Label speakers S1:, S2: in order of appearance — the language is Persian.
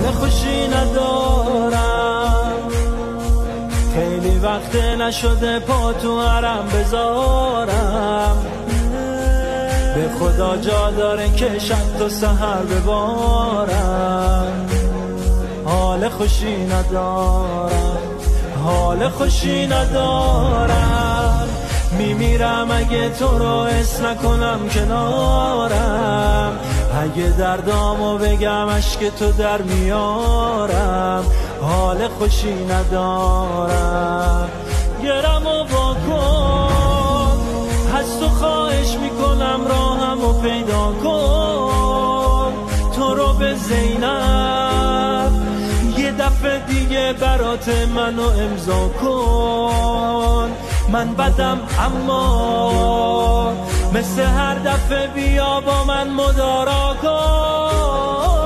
S1: حال خوشی ندارم، خیلی وقت نشده پا تو حرم بذارم، به خدا جا داره که شب تا سحر ببارم. حال خوشی ندارم، حال خوشی ندارم، میمیرم اگه تو رو حس نکنم کنارم، اگه دردامو بگم عشق تو در میارم. حال خوشی ندارم، گرمو واکن، از تو خواهش میکنم راهمو پیدا کن، تو رو به زینب یه دفعه دیگه برات منو امضا کن. من بدم اما مثل هر دفعه بیا با من مدارا کن.